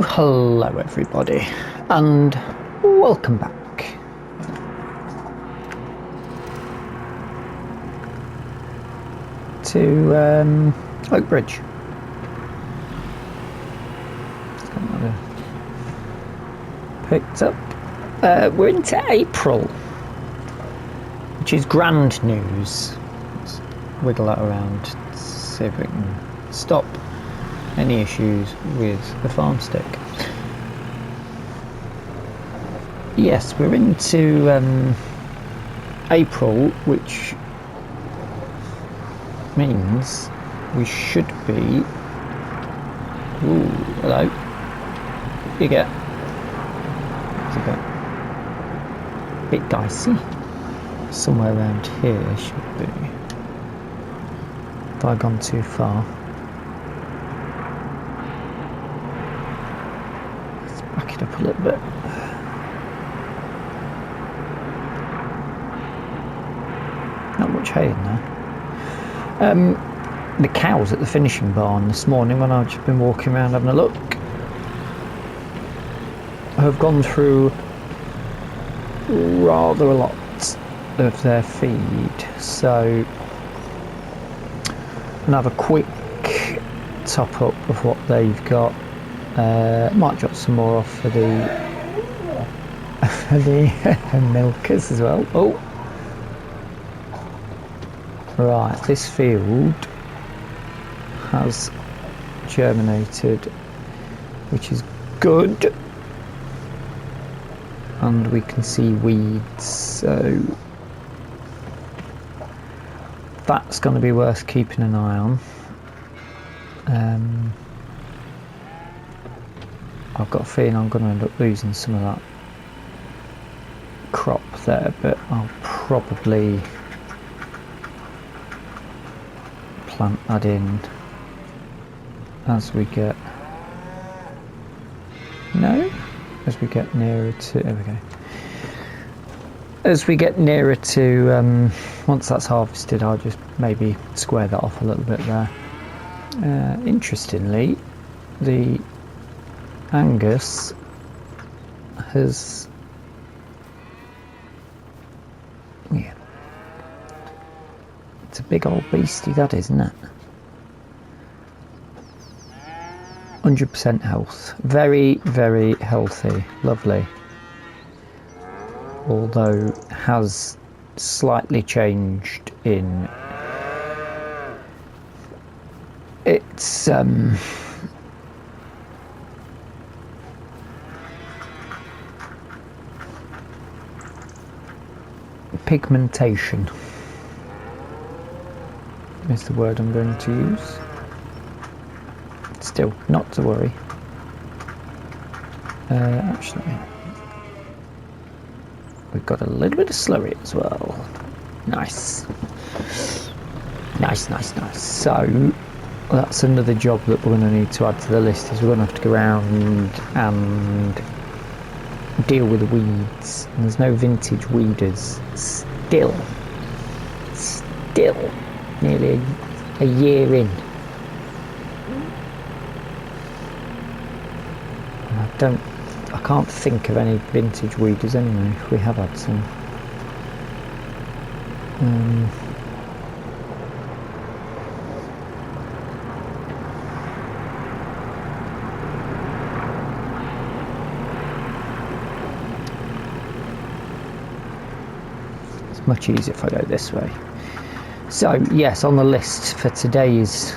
Hello everybody, and welcome back to Oak Bridge. Picked up. We're into April, which is grand news. Let's wiggle that around, see if we can stop any issues with the farm stick. Yes, we're into April, which means we should be... Ooh, hello. You get... It's a bit dicey. Somewhere around here should be. Have I gone too far? Let's back it up a little bit. Not much hay in there. The cows at the finishing barn this morning, when I've just been walking around having a look, have gone through rather a lot of their feed, so I'm gonna have a quick top up of what they've got. Might drop some more off for the milkers as well. Oh, right, this field has germinated, which is good, and we can see weeds, so that's going to be worth keeping an eye on. I've got a feeling I'm going to end up losing some of that crop there, but I'll probably plant that in as we get nearer to, there we go, as we get nearer to once that's harvested, I'll just maybe square that off a little bit there. Interestingly, the Angus has, yeah, it's a big old beastie, that is, isn't it? 100% health. Very, very healthy. Lovely. Although has slightly changed in its pigmentation is the word I'm going to use. Still, not to worry. Actually, we've got a little bit of slurry as well. Nice. Nice. So, that's another job that we're going to need to add to the list, is we're going to have to go around and deal with the weeds. And there's no vintage weeders. Still nearly a year in. I can't think of any vintage weeders anyway, if we have had some. It's much easier if I go this way. So, yes, on the list for today's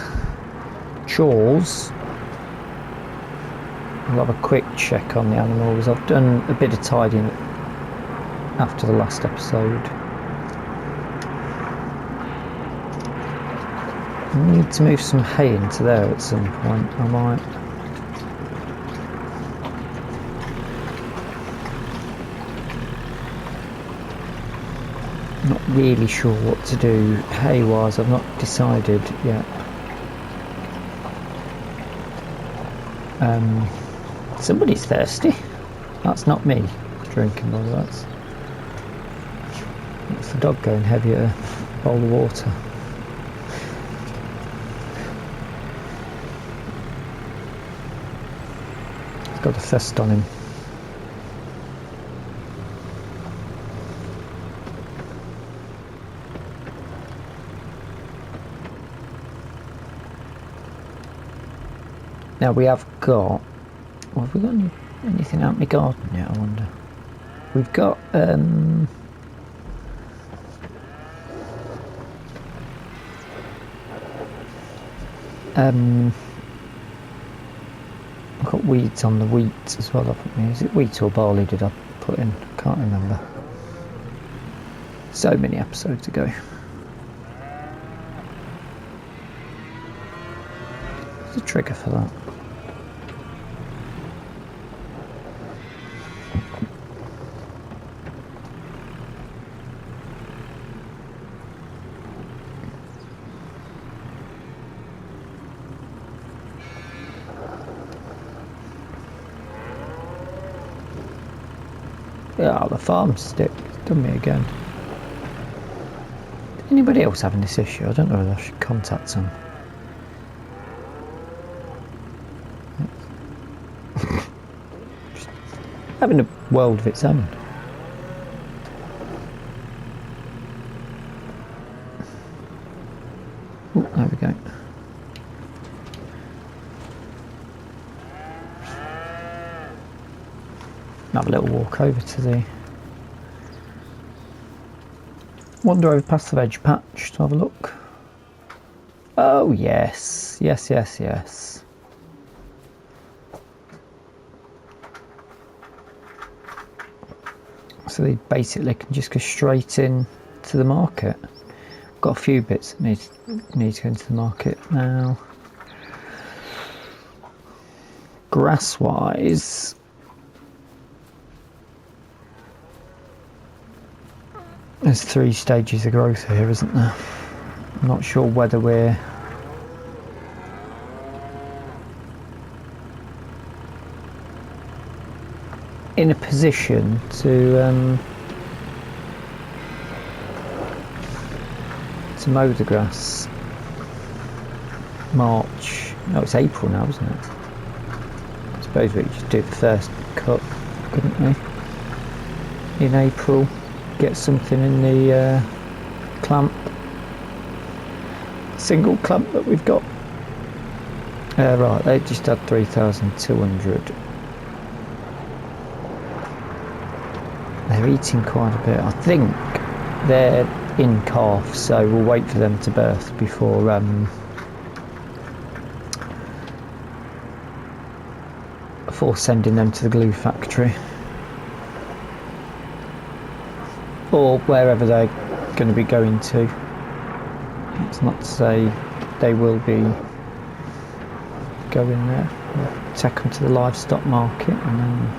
chores, I'll have a quick check on the animals. I've done a bit of tidying after the last episode. I need to move some hay into there at some point. I might. Not really sure what to do hay wise. I've not decided yet. Somebody's thirsty. That's not me drinking all that. It's the dog going heavy at a bowl of water. got a thirst on him. Now we have got... Well, have we got anything out in my garden yet, I wonder? We've got... I've got weeds on the wheat as well, haven't we? Is it wheat or barley did I put in? Can't remember. So many episodes ago. There's a trigger for that. Yeah, the farmstick. It's done me again. Anybody else having this issue? I don't know whether I should contact them. Just having a world of its own. Ooh, there we go. Have a little walk over to the... Wander over past the veg patch to have a look. Oh yes, yes, yes, yes. So they basically can just go straight in to the market. Got a few bits that need to go into the market now. Grass wise, there's 3 stages of growth here, isn't there? I'm not sure whether we're in a position to mow the grass. March, no, it's April now, isn't it? I suppose we could just do the first cut, couldn't we? In April, get something in the clamp, single clamp that we've got. Right, they just had 3,200. They're eating quite a bit. I think they're in calf, so we'll wait for them to birth before sending them to the glue factory. Or wherever they're going to be going to. It's not to say they will be going there. We'll take them to the livestock market and then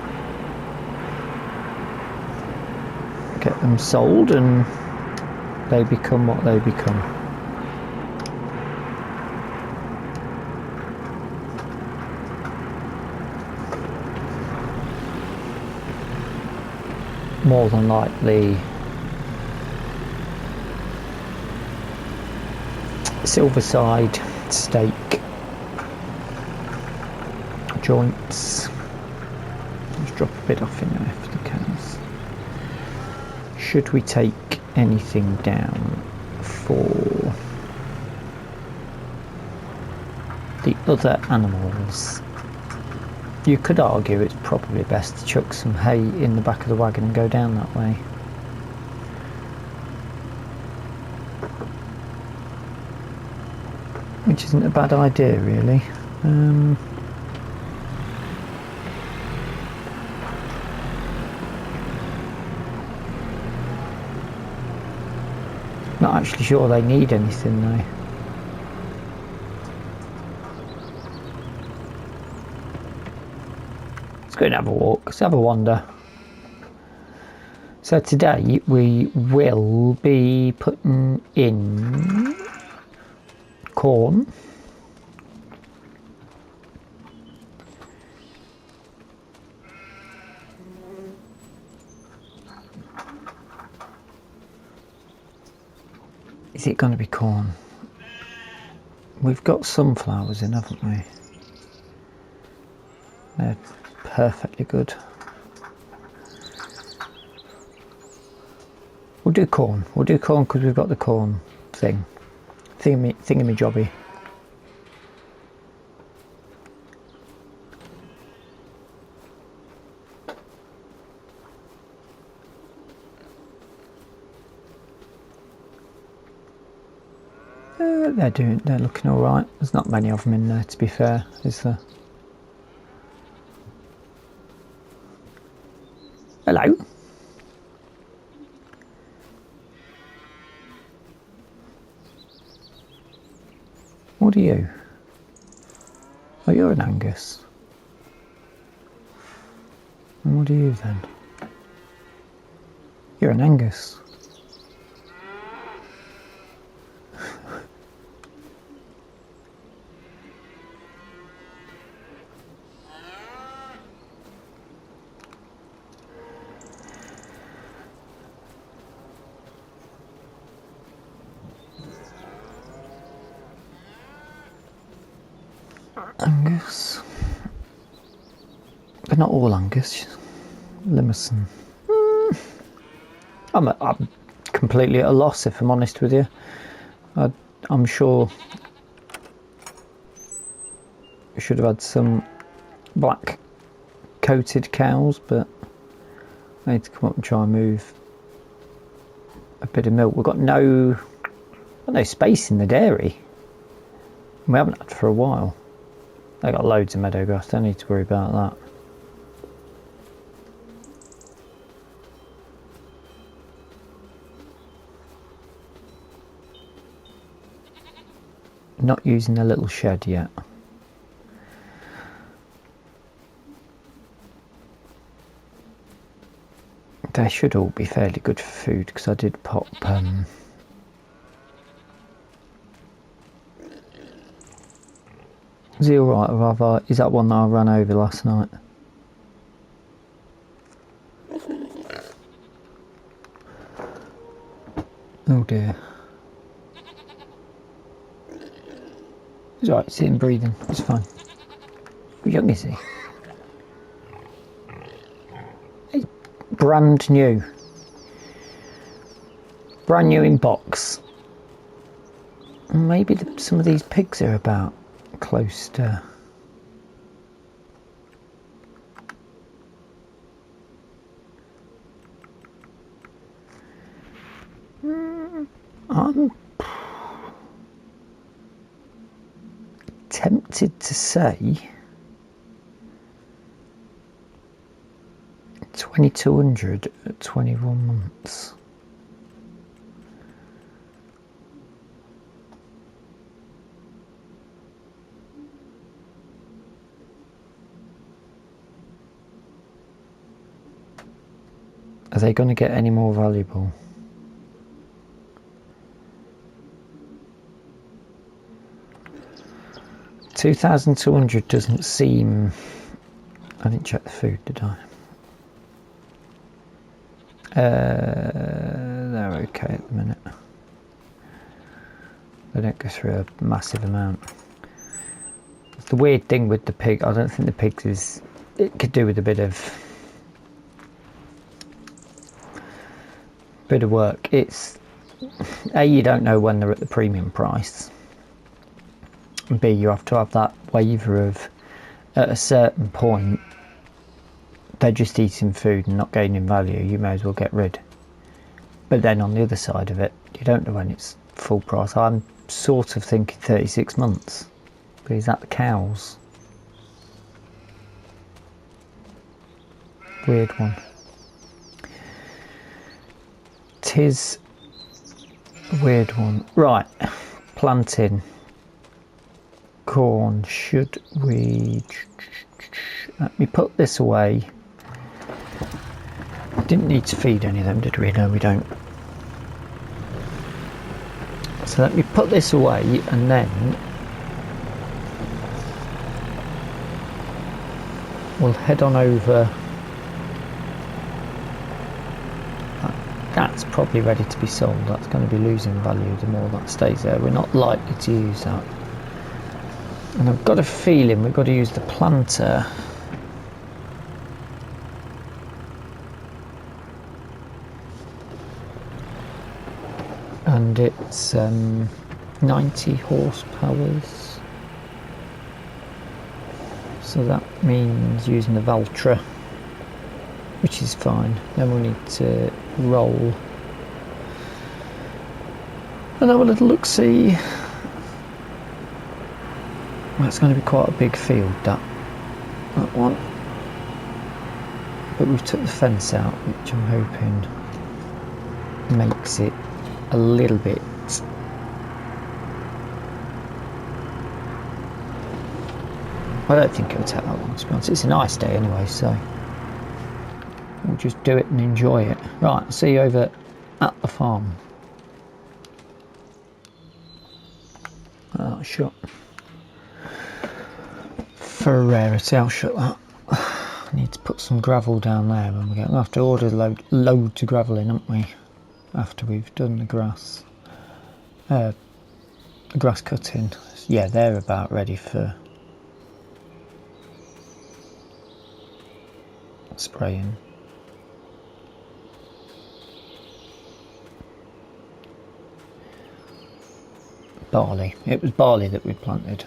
get them sold, and they become what they become. More than likely silverside, steak, joints. Let's drop a bit off in there for the cows. Should we take anything down for the other animals? You could argue it's probably best to chuck some hay in the back of the wagon and go down that way. Which isn't a bad idea, really. Not actually sure they need anything though. Let's go and have a walk, let's have a wander. So today we will be putting in corn, is it going to be corn? We've got sunflowers in, haven't we? They're perfectly good. We'll do corn. We'll do corn because we've got the corn thing. Thingamajobby. They're looking all right. There's not many of them in there, to be fair, is there? Hello. What are you? Oh, you're an Angus. And what are you then? You're an Angus. Angus. But not all Angus. Limousin. I'm completely at a loss, if I'm honest with you. I'm sure we should have had some black coated cows, but I need to come up and try and move a bit of milk. We've got no space in the dairy. We haven't had for a while. They got loads of meadow grass, don't need to worry about that. Not using the little shed yet. They should all be fairly good for food because I did pop is he alright, or is that one that I ran over last night? Oh dear. He's alright, sitting breathing, it's fine. How young is he? He's brand new. Brand new in box. Maybe some of these pigs are about close to... I'm tempted to say 2200 at 21 months. Are they going to get any more valuable? $2,200 doesn't seem... I didn't check the food, did I? They're okay at the minute. They don't go through a massive amount. It's the weird thing with the pig. I don't think the pigs is... It could do with a bit of work. It's... A, you don't know when they're at the premium price. B, you have to have that waiver of, at a certain point, they're just eating food and not gaining value, you may as well get rid. But then on the other side of it, you don't know when it's full price. I'm sort of thinking 36 months. But is that the cows? Weird one. Tis a weird one. Right, planting. Corn, should we... Let me put this away. Didn't need to feed any of them, did we? No, we don't. So let me put this away and then we'll head on over. That's probably ready to be sold. That's going to be losing value the more that stays there. We're not likely to use that. And I've got a feeling we've got to use the planter and it's 90 horsepower. So that means using the Valtra, which is fine. Then we'll need to roll and have a little look-see. Well, it's going to be quite a big field, that one. But we've took the fence out, which I'm hoping makes it a little bit I don't think it'll take that long, to be honest. It's a nice day anyway, so we'll just do it and enjoy it. Right, I'll see you over at the farm. Oh, shut. For a rarity, I'll shut that. I need to put some gravel down there when we get. We'll have to order loads of gravel in, haven't we? After we've done the grass. The grass cutting. Yeah, they're about ready for spraying. Barley. It was barley that we planted.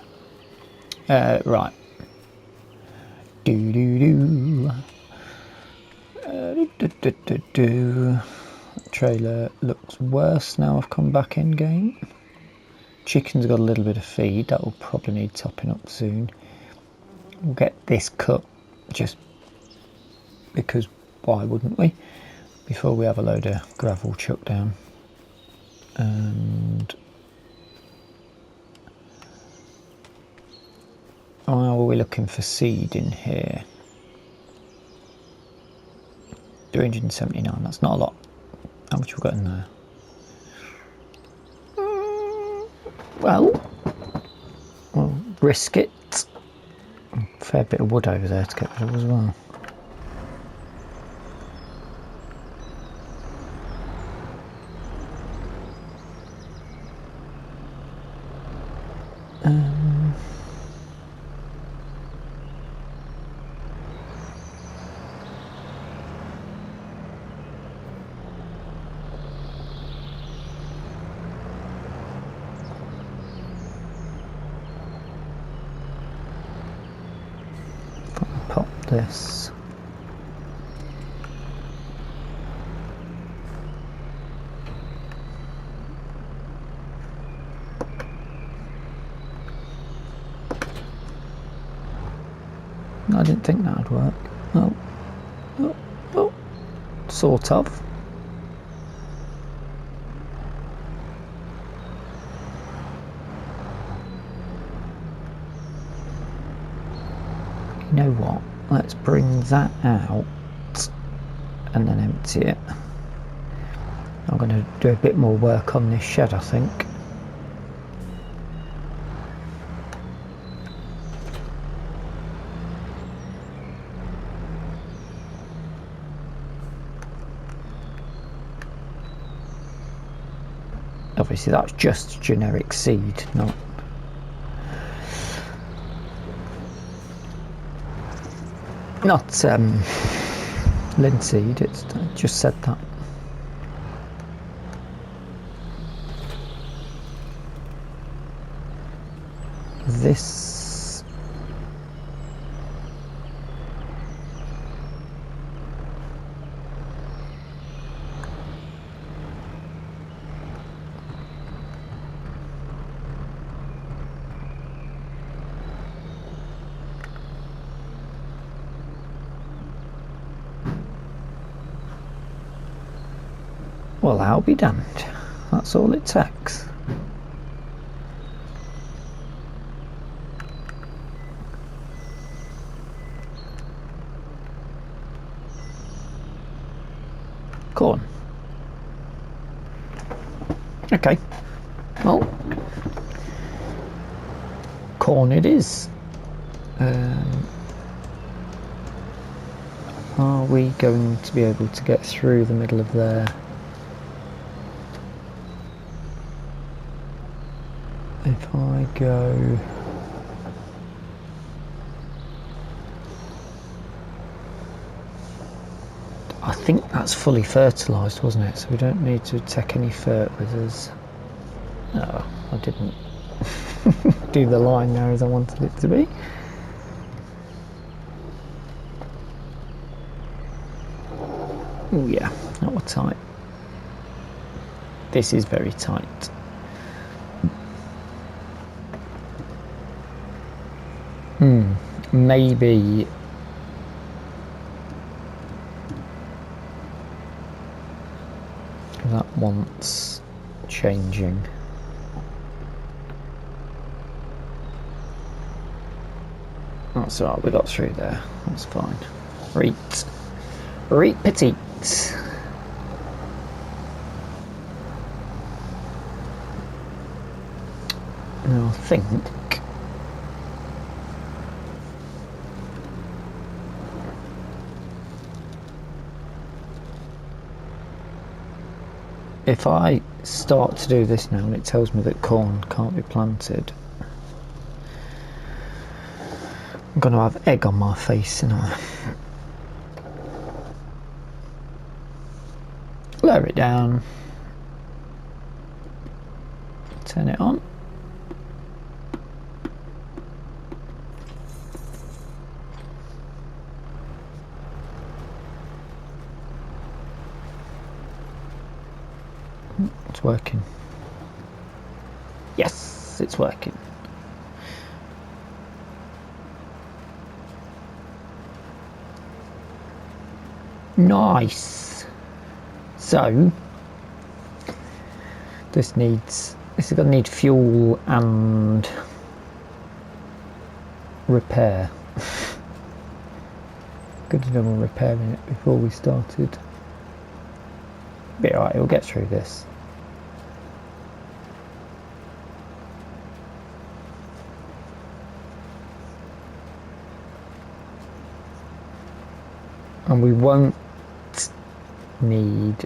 Right. Trailer looks worse now I've come back in game. Chicken's got a little bit of feed. That will probably need topping up soon. We'll get this cut just because why wouldn't we, before we have a load of gravel chucked down. And how are we looking for seed in here? 379, that's not a lot. How much have we got in there? Well, we'll risk it. A fair bit of wood over there to get rid of as well. Pop this. I didn't think that would work. Oh, sort of. You know what? Let's bring that out and then empty it. I'm going to do a bit more work on this shed, I think. Obviously that's just generic seed, not linseed, it's just said that. This well, I'll be damned. That's all it takes. Corn. Okay. Well, corn it is. Are we going to be able to get through the middle of there? If I go... I think that's fully fertilised, wasn't it? So we don't need to take any fert with us. No, I didn't do the line there as I wanted it to be. Oh yeah, that was tight. This is very tight. Maybe that wants changing. That's alright, we got through there. That's fine. Reet petite. Now I think if I start to do this now and it tells me that corn can't be planted, I'm going to have egg on my face, you know. Lower it down, turn it on. It's working. Yes, it's working. Nice. So this is going to need fuel and repair. Could have done repairing it before we started. Be alright, we'll get through this. And we won't need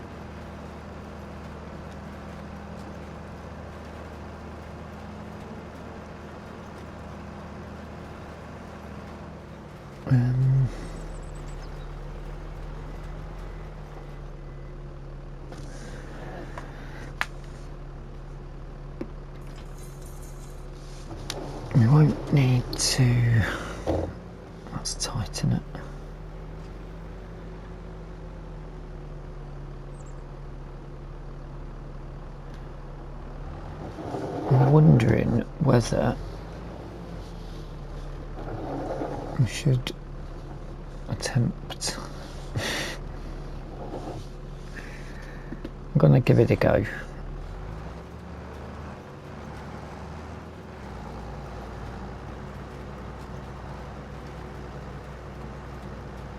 we won't need to, let's tighten it. I'm wondering whether we should attempt. I'm going to give it a go.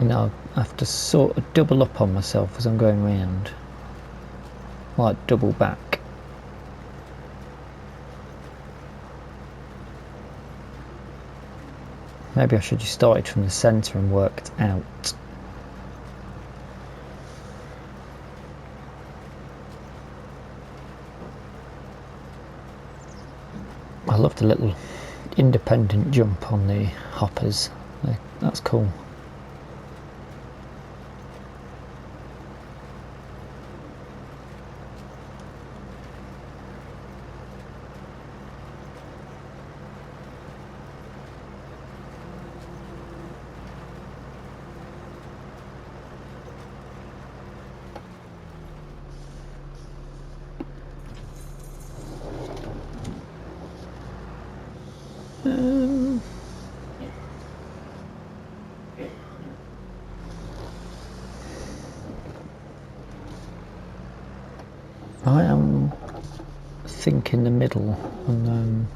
Now I have to sort of double up on myself as I'm going round, like double back. Maybe I should have started from the centre and worked out. I love the little independent jump on the hoppers. That's cool. I am thinking the middle, and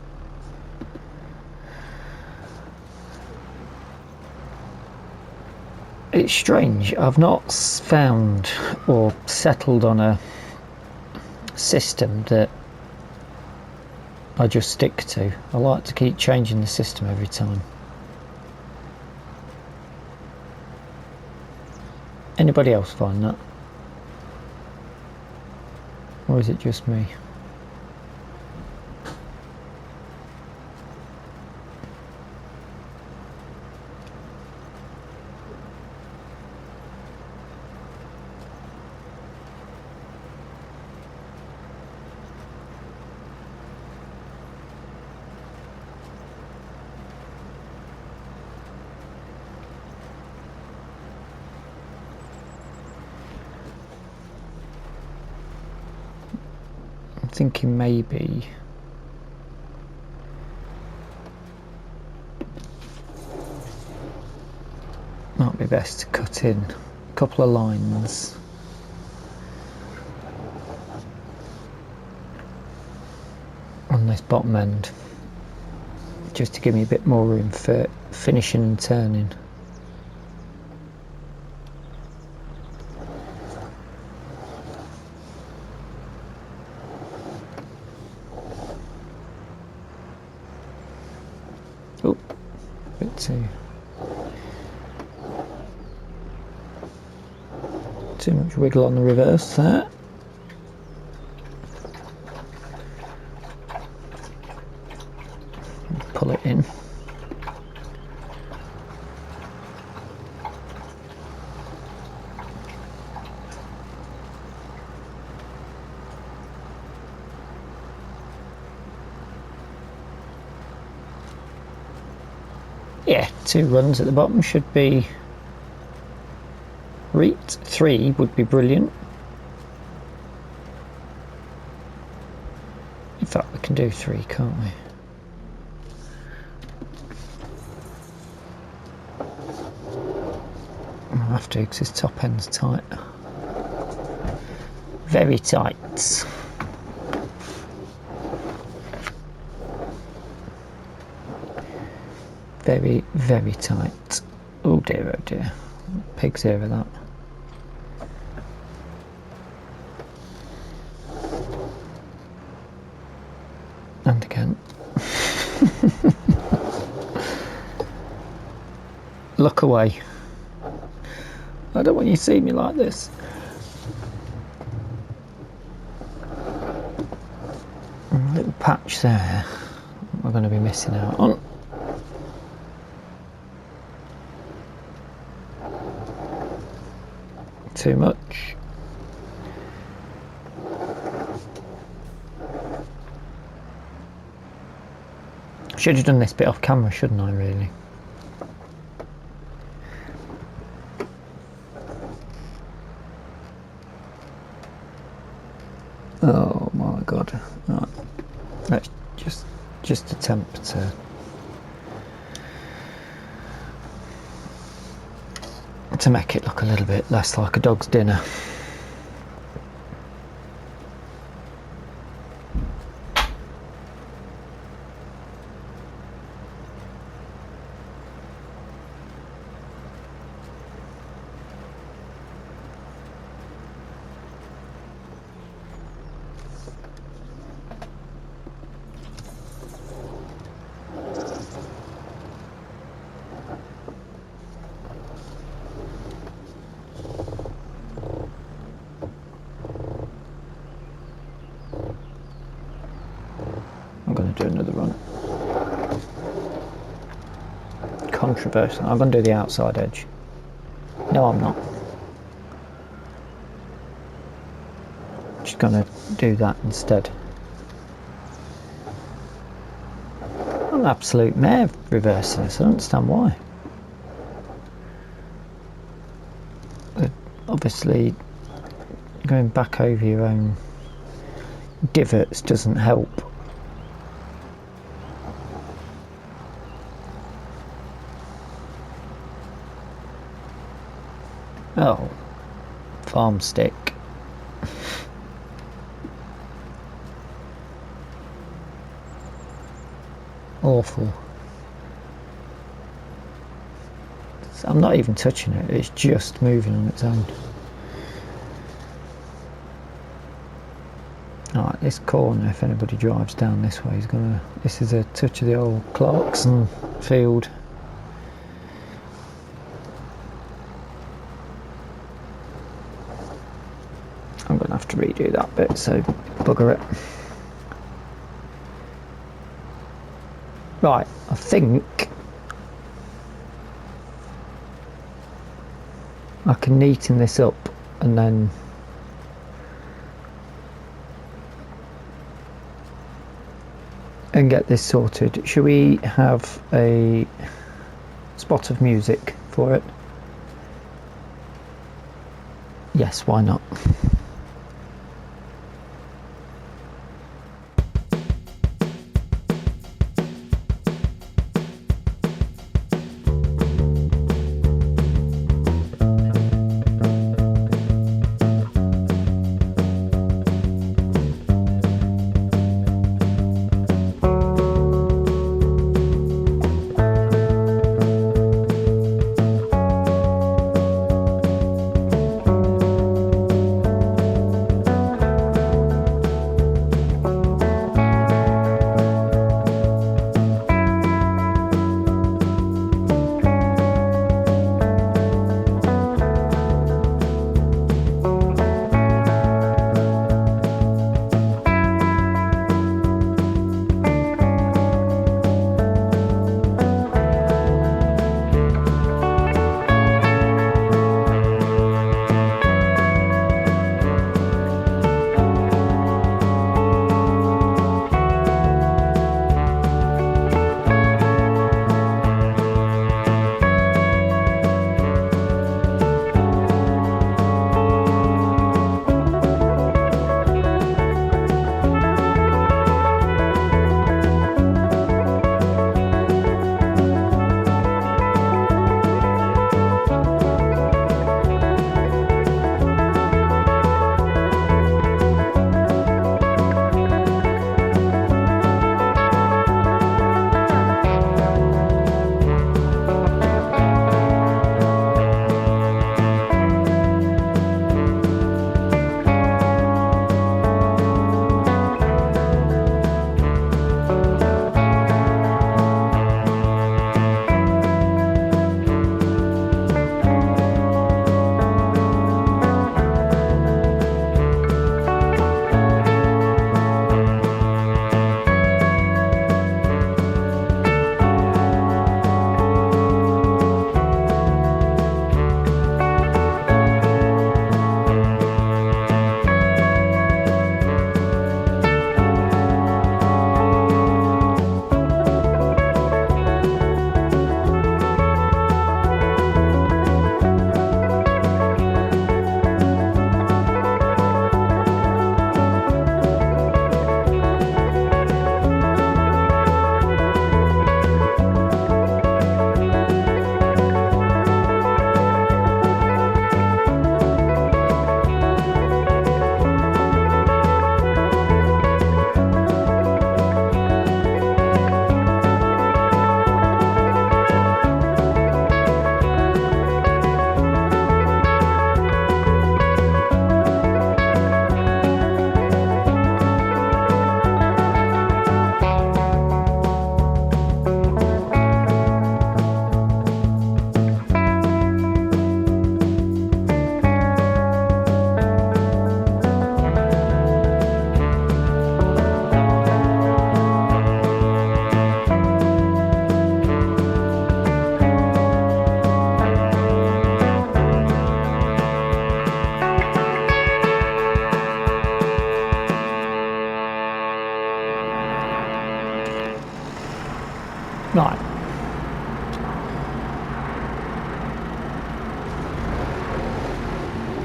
it's strange. I've not found or settled on a system that I just stick to. I like to keep changing the system every time. Anybody else find that? Or is it just me? thinking maybe might be best to cut in a couple of lines on this bottom end, just to give me a bit more room for finishing and turning. Oh, a bit too much wiggle on the reverse there. Pull it in. Yeah, 2 runs at the bottom should be right. 3 would be brilliant. In fact, we can do 3, can't we? I'll have to, because this top end's tight. Very tight. Very, very tight. Oh dear, oh dear. Pig's ear of that. And again. Look away. I don't want you to see me like this. A little patch there we're going to be missing out on. Too much. Should have done this bit off camera, shouldn't I, really? Oh my god. Right. Let's just attempt to make it look a little bit less like a dog's dinner. I'm going to do another run. Controversial. I'm going to do the outside edge. No, I'm not. Just going to do that instead. I'm an absolute mare reversing this. I don't understand why. Obviously, going back over your own divots doesn't help. Oh, farmstick. Awful. I'm not even touching it, it's just moving on its own. Alright, this corner, if anybody drives down this way, this is a touch of the old Clarkson field. I'm going to have to redo that bit, so bugger it. Right, I think I can neaten this up and then get this sorted. Should we have a spot of music for it? Yes, why not?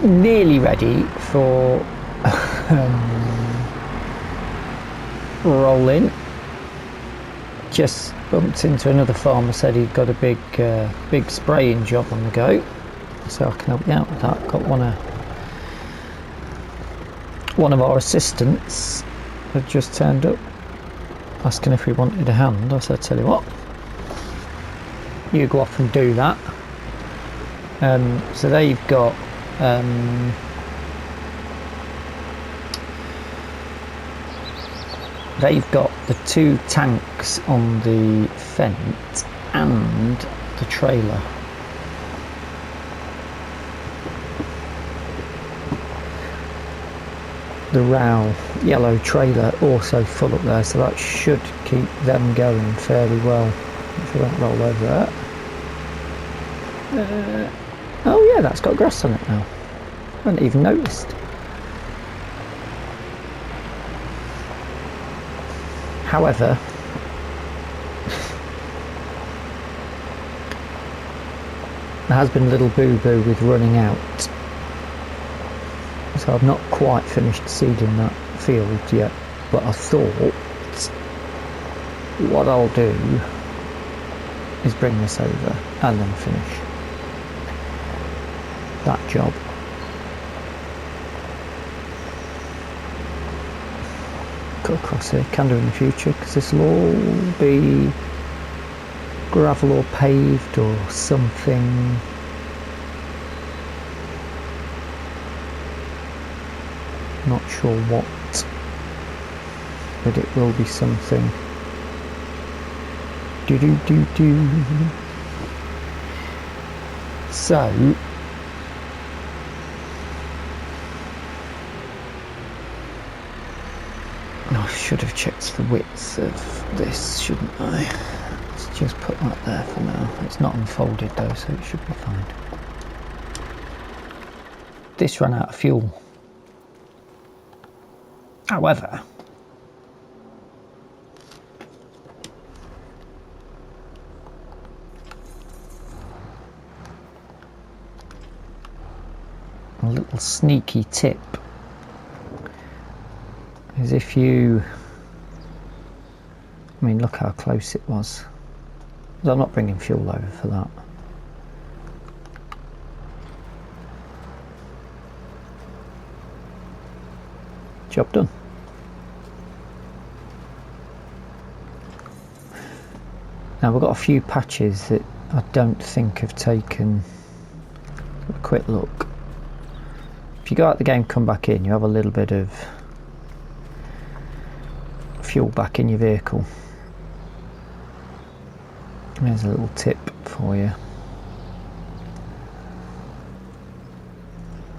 nearly ready for rolling. Just bumped into another farmer, said he'd got a big spraying job on the go, so I can help you out with that. Got one of our assistants had just turned up asking if we wanted a hand. I said, tell you what, you go off and do that. So they've got the 2 tanks on the fence and the trailer. The row yellow trailer also full up there, so that should keep them going fairly well. If we don't roll over that. Oh yeah, that's got grass on it now. I hadn't even noticed. However, there has been a little boo-boo with running out, so I've not quite finished seeding that field yet, but I thought what I'll do is bring this over and then finish that job. Cut across here, can do in the future, because this will all be gravel or paved or something. Not sure what, but it will be something. So I should have checked the width of this, shouldn't I? Let's just put that there for now. It's not unfolded though, so it should be fine. This ran out of fuel. However, a little sneaky tip is if you, I mean, look how close it was. I'm not bringing fuel over for that. Job done. Now we've got a few patches that I don't think have taken a quick look. If you go out the game, come back in, you have a little bit of fuel back in your vehicle. There's a little tip for you.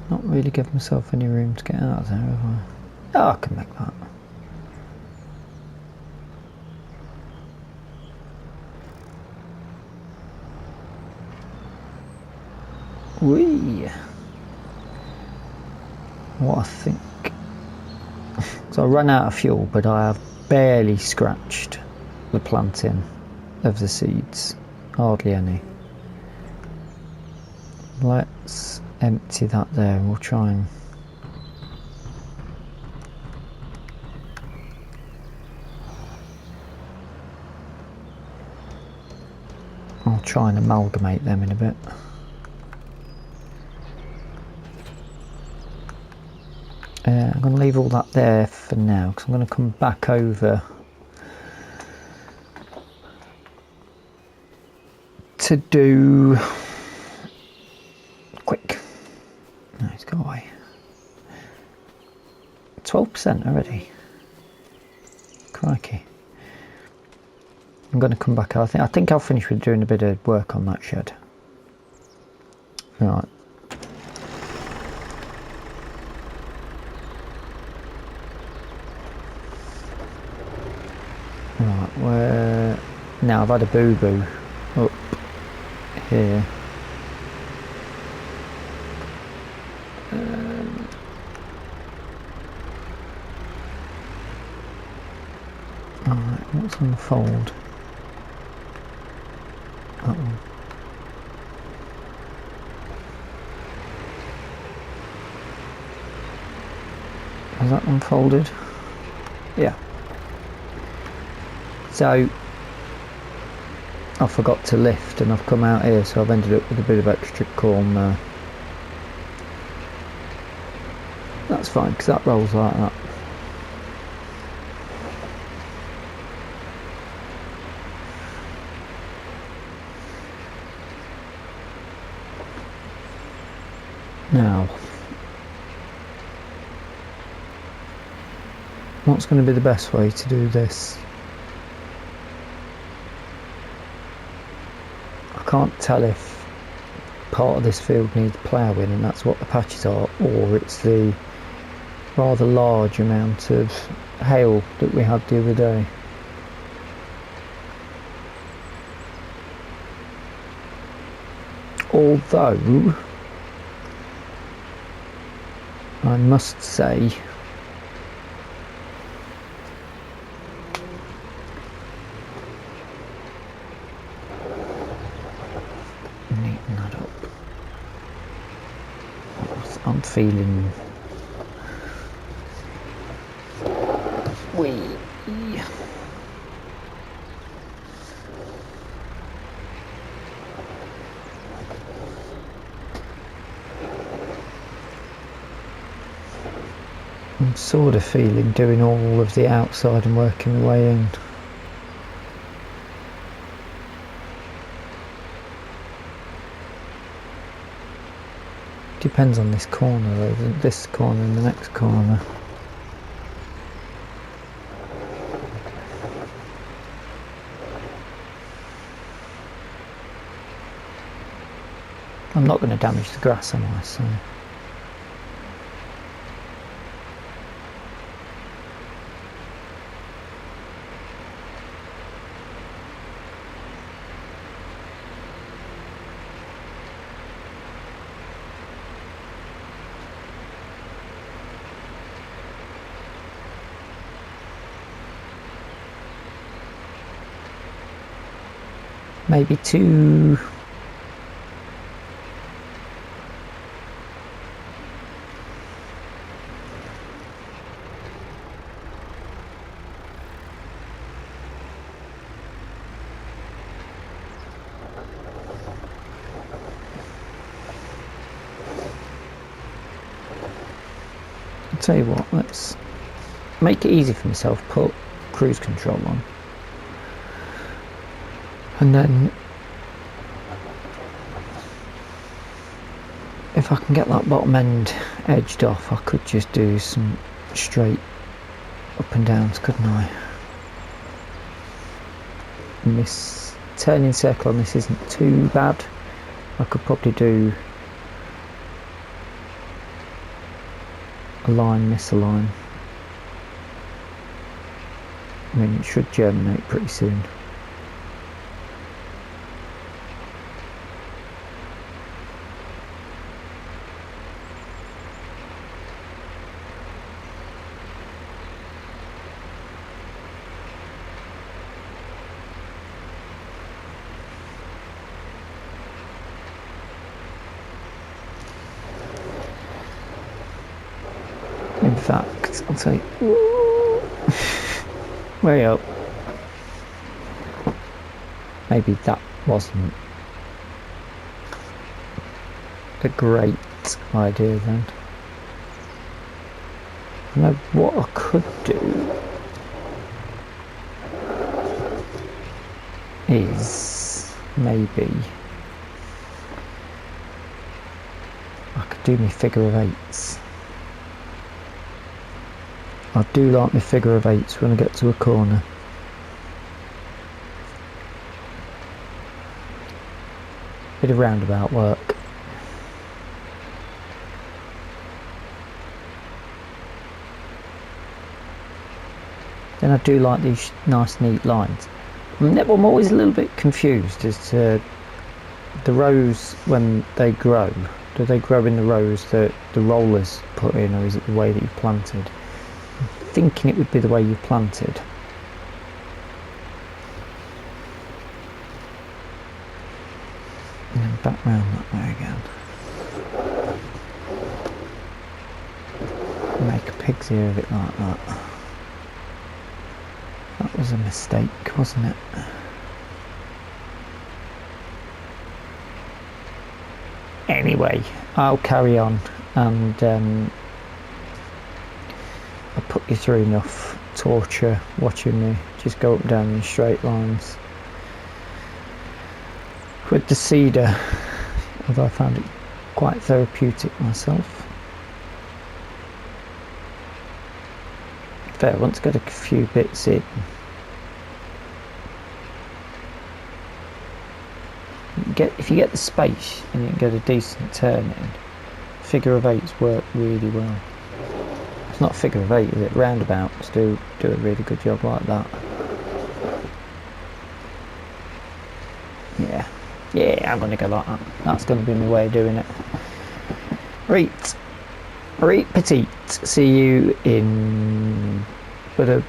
Not really give myself any room to get out of there, have I? Oh, I can make that. Whee! What I think. So I ran out of fuel, but I have barely scratched the planting of the seeds. Hardly any. Let's empty that there and we'll try and I'll try and amalgamate them in a bit. I'm going to leave all that there for now because I'm going to come back over to do quick. No, it's got away. 12% already. Crikey. I'm going to come back. I think I'll finish with doing a bit of work on that shed. Right. Right, where now I've had a boo-boo up here. Alright, what's on the fold? That one. Has that unfolded? Yeah. So I forgot to lift and I've come out here, so I've ended up with a bit of extra corn there. That's fine because that rolls like that. Now, what's going to be the best way to do this? I can't tell if part of this field needs ploughing and that's what the patches are, or it's the rather large amount of hail that we had the other day. Although I must say neaten that up. I'm feeling wee. I'm sort of feeling doing all of the outside and working my way in. Depends on this corner though, this corner and the next corner. I'm not going to damage the grass, am I? So. Maybe two. I'll tell you what, let's make it easy for myself, put cruise control on. And then if I can get that bottom end edged off, I could just do some straight up and downs, couldn't I? And this turning circle on this isn't too bad. I could probably do a line, miss a line. I mean, it should germinate pretty soon. In fact, I'll say, way up. Maybe that wasn't a great idea then. I know what I could do is maybe I could do my figure of eights. I do like my figure of eights when I get to a corner. Bit of roundabout work. Then I do like these nice neat lines. I'm always a little bit confused as to the rows when they grow. Do they grow in the rows that the rollers put in, or is it the way that you planted? Thinking it would be the way you planted. And then back round that way again. Make a pig's ear of it like that. That was a mistake, wasn't it? Anyway, I'll carry on, and I'll put you through enough torture watching me just go up and down in straight lines. With the cedar, although I found it quite therapeutic myself. Fair, once I get a few bits in, if you get the space and you can get a decent turn in, figure of eights work really well. It's not figure of eight, is it? Roundabouts do a really good job like that. Yeah, I'm going to go like that. That's going to be my way of doing it. Right, petite. See you in but a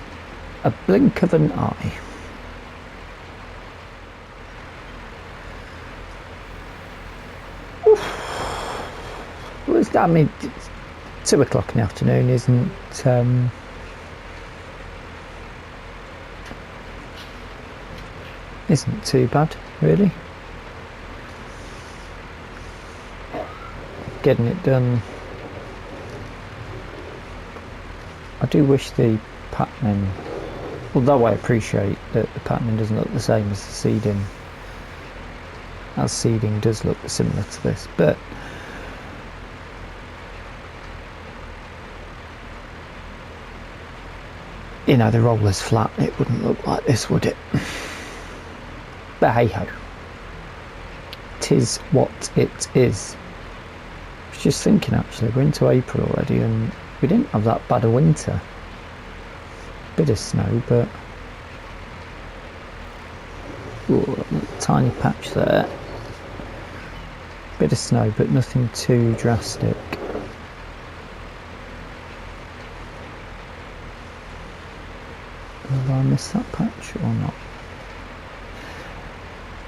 blink of an eye. Well, I mean, it's 2 o'clock in the afternoon isn't too bad, really. Getting it done. I do wish the patterning, although I appreciate that the patterning doesn't look the same as the seeding, as seeding does look similar to this, but you know, the roller's flat, it wouldn't look like this, would it? But hey ho, 'tis what it is. I was just thinking, actually, we're into April already and we didn't have that bad a winter. Bit of snow, but ooh, a tiny patch there. Bit of snow, but nothing too drastic. Have I missed that patch or not?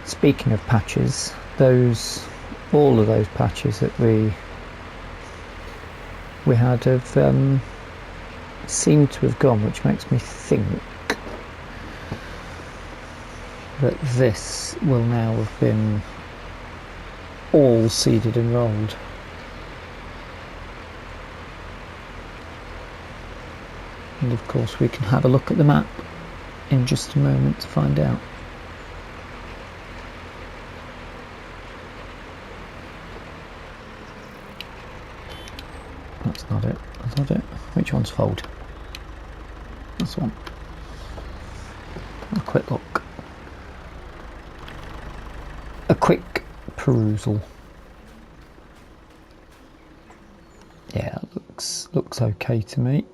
Speaking of patches, all of those patches that we had have seemed to have gone, which makes me think that this will now have been all seeded and rolled. And of course we can have a look at the map in just a moment to find out. That's not it. That's not it. Which one's fold? This one. A quick look. A quick perusal. Yeah, it looks okay to me.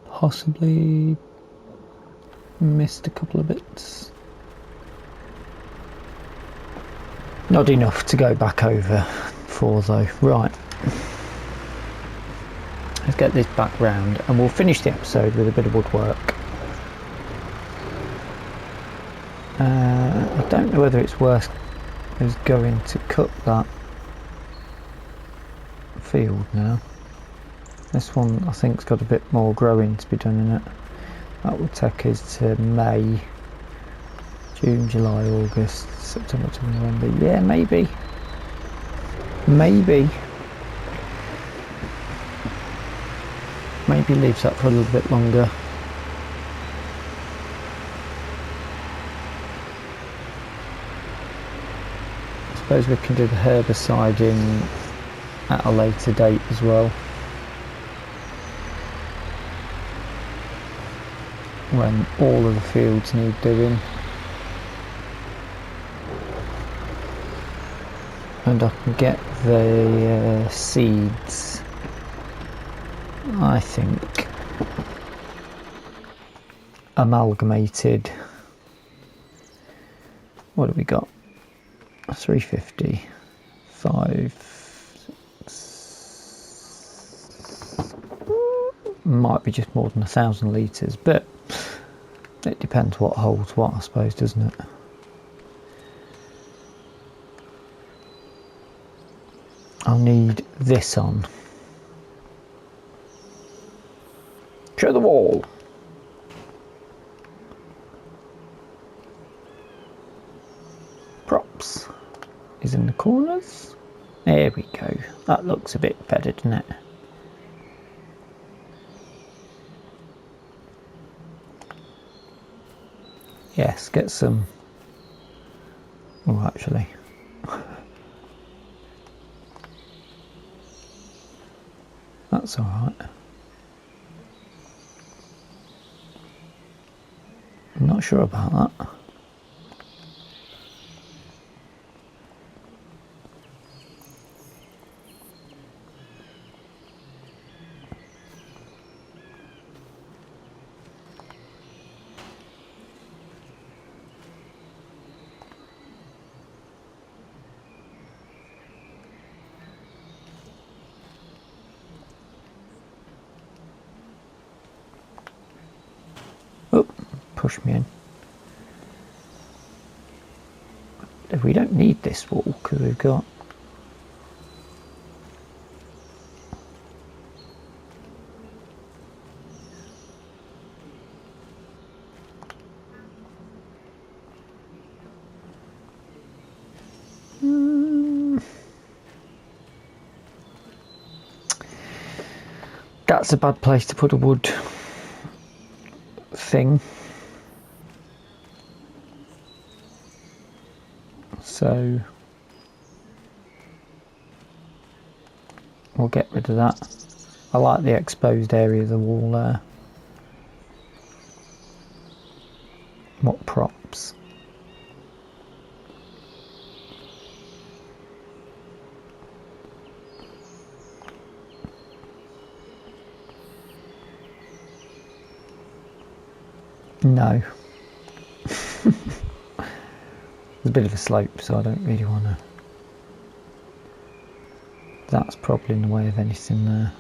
Possibly missed a couple of bits. Not enough to go back over for though. Right. Let's get this back round and we'll finish the episode with a bit of woodwork. I don't know whether it's worth us going to cut that field now. This one I think's got a bit more growing to be done in it. That will take us to May, June, July, August, September, October, November. Yeah, maybe. Maybe leaves that for a little bit longer. I suppose we can do the herbicide in at a later date as well, when all of the fields need doing. And I can get the seeds, I think, amalgamated. What have we got? 350, 5, 6, might be just more than 1,000 litres, but It depends what holds what, I suppose, doesn't it? I'll need this on. To the wall. Props is in the corners. There we go. That looks a bit better, doesn't it? Yes, get some. Oh, actually. That's alright. I'm not sure about that. Oh, push me in. We don't need this wall because we've got that's a bad place to put a wood thing. So we'll get rid of that. I like the exposed area of the wall there. What props? No. There's a bit of a slope, so I don't really want to. That's probably in the way of anything there.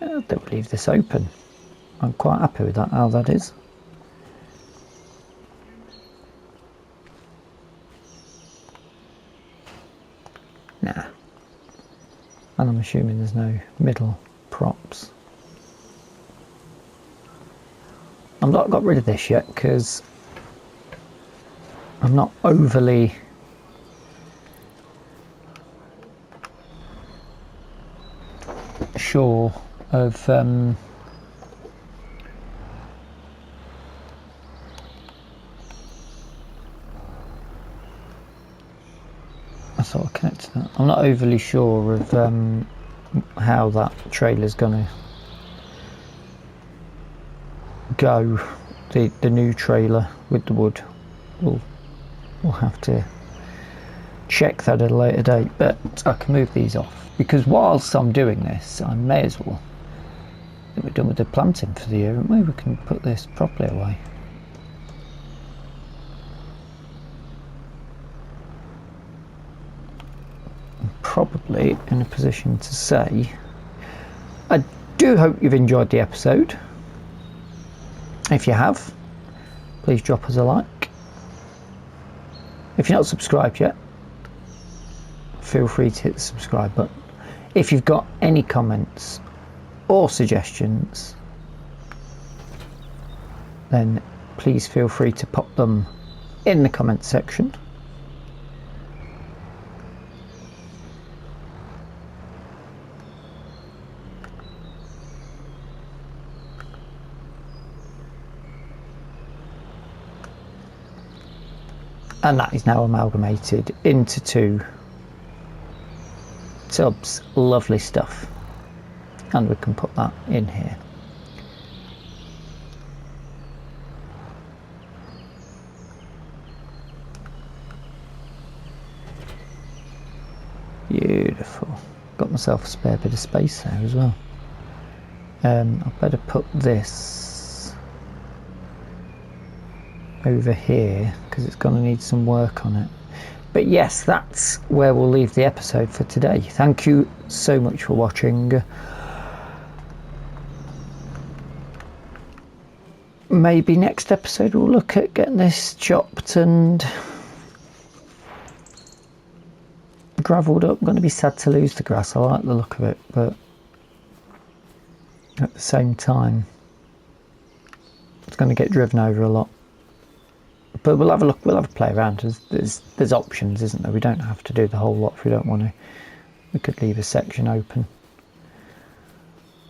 I don't leave this open. I'm quite happy with that, how that is. Nah. And I'm assuming there's no middle props. I've not got rid of this yet because I'm not overly sure of I sort of connect to that. I'm not overly sure of how that trailer's gonna go. The new trailer with the wood. We'll have to check that at a later date, but I can move these off because whilst I'm doing this, I may as well. I think we're done with the planting for the year, and maybe we can put this properly away. Probably in a position to say I do hope you've enjoyed the episode. If you have, please drop us a like. If you're not subscribed yet, feel free to hit the subscribe button. If you've got any comments or suggestions, then please feel free to pop them in the comment section. And that is now amalgamated into 2 tubs. Lovely stuff. And we can put that in here. Beautiful. Got myself a spare bit of space there as well. I'd better put this over here because it's going to need some work on it. But yes, that's where we'll leave the episode for today. Thank you so much for watching. Maybe next episode we'll look at getting this chopped and gravelled up. I'm going to be sad to lose the grass. I like the look of it, but at the same time it's going to get driven over a lot. But we'll have a look, we'll have a play around. There's options, isn't there? We don't have to do the whole lot if we don't want to. We could leave a section open.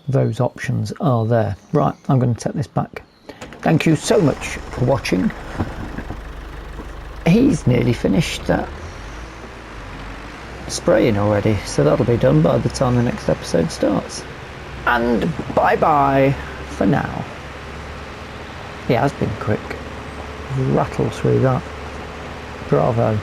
Those options are there. Right, I'm going to take this back. Thank you so much for watching. He's nearly finished that spraying already, so that'll be done by the time the next episode starts. And bye bye for now. It has been quick. Rattle through that. Bravo.